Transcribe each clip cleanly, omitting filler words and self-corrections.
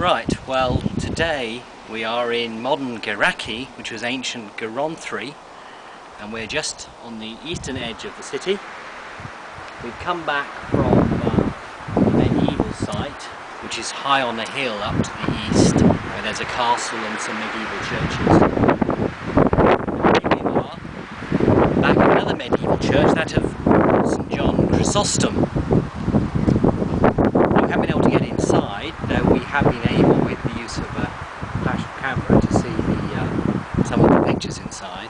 Right, well today we are in modern Geraki, which was ancient Geronthri, and we're just on the eastern edge of the city. We've come back from the medieval site, which is high on the hill up to the east, where there's a castle and some medieval churches. Here we are, back at another medieval church, that of St. John Chrysostom. We haven't been able to get inside, though we have been able, with the use of a flash camera, to see some of the pictures inside.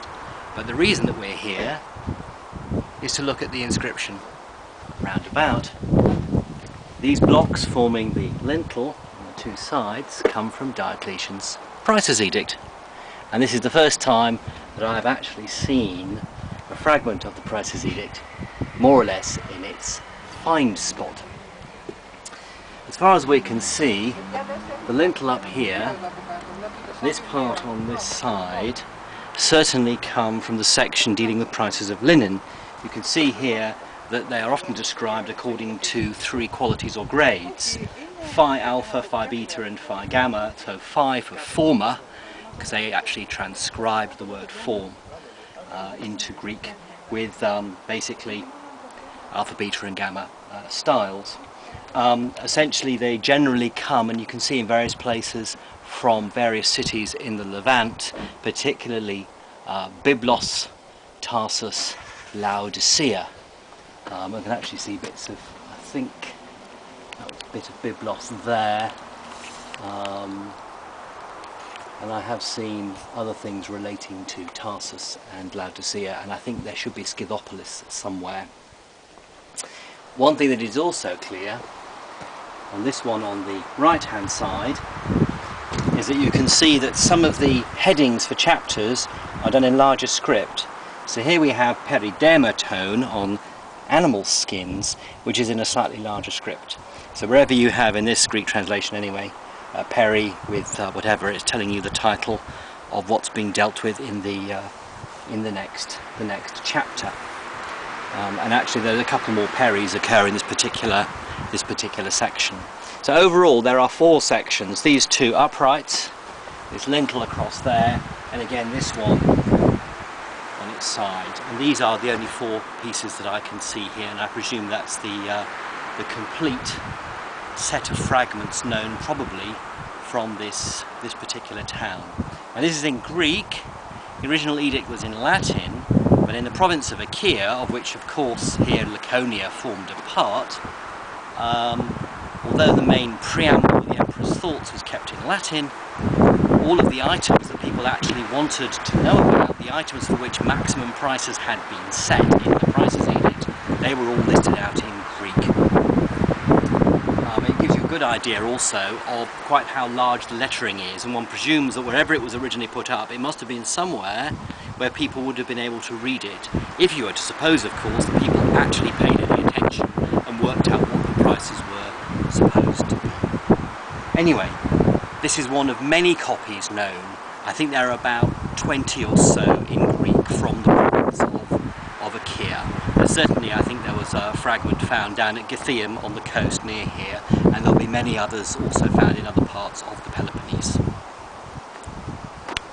But the reason that we're here is to look at the inscription round about. These blocks forming the lintel on the two sides come from Diocletian's Prices Edict. And this is the first time that I've actually seen a fragment of the Prices Edict, more or less in its find spot. As far as we can see, the lintel up here, this part on this side, certainly come from the section dealing with prices of linen. You can see here that they are often described according to three qualities or grades: Phi alpha, Phi beta and Phi gamma. So Phi for former, because they actually transcribed the word form into Greek with basically alpha, beta and gamma styles. Essentially they generally come, and you can see in various places, from various cities in the Levant, particularly Byblos, Tarsus, Laodicea. I can actually see bits of, I think, a bit of Byblos there, and I have seen other things relating to Tarsus and Laodicea, and I think there should be Scythopolis somewhere. One thing that is also clear on this one on the right hand side is that you can see that some of the headings for chapters are done in larger script. So here we have peridermatone on animal skins, which is in a slightly larger script. So wherever you have, in this Greek translation anyway, peri with whatever, it's telling you the title of what's being dealt with in the next chapter. And actually there's a couple more peris occur in this particular section. So overall there are four sections: these two uprights, this lintel across there, and again this one on its side. And these are the only four pieces that I can see here, and I presume that's the complete set of fragments known probably from this particular town. And this is in Greek. The original edict was in Latin, but in the province of Achaia, of which of course here Laconia formed a part, although the main preamble of the emperor's thoughts was kept in Latin, all of the items that people actually wanted to know about, the items for which maximum prices had been set in the Prices Edict, they were all listed out in Greek. It gives you a good idea also of quite how large the lettering is, and one presumes that wherever it was originally put up, it must have been somewhere where people would have been able to read it, if you were to suppose, of course, that people actually paid any attention and worked out what the prices were supposed to be. Anyway, this is one of many copies known. I think there are about 20 or so in Greek from the province of Achaia. And certainly I think there was a fragment found down at Gythium on the coast near here, and there'll be many others also found in other parts of the Peloponnese.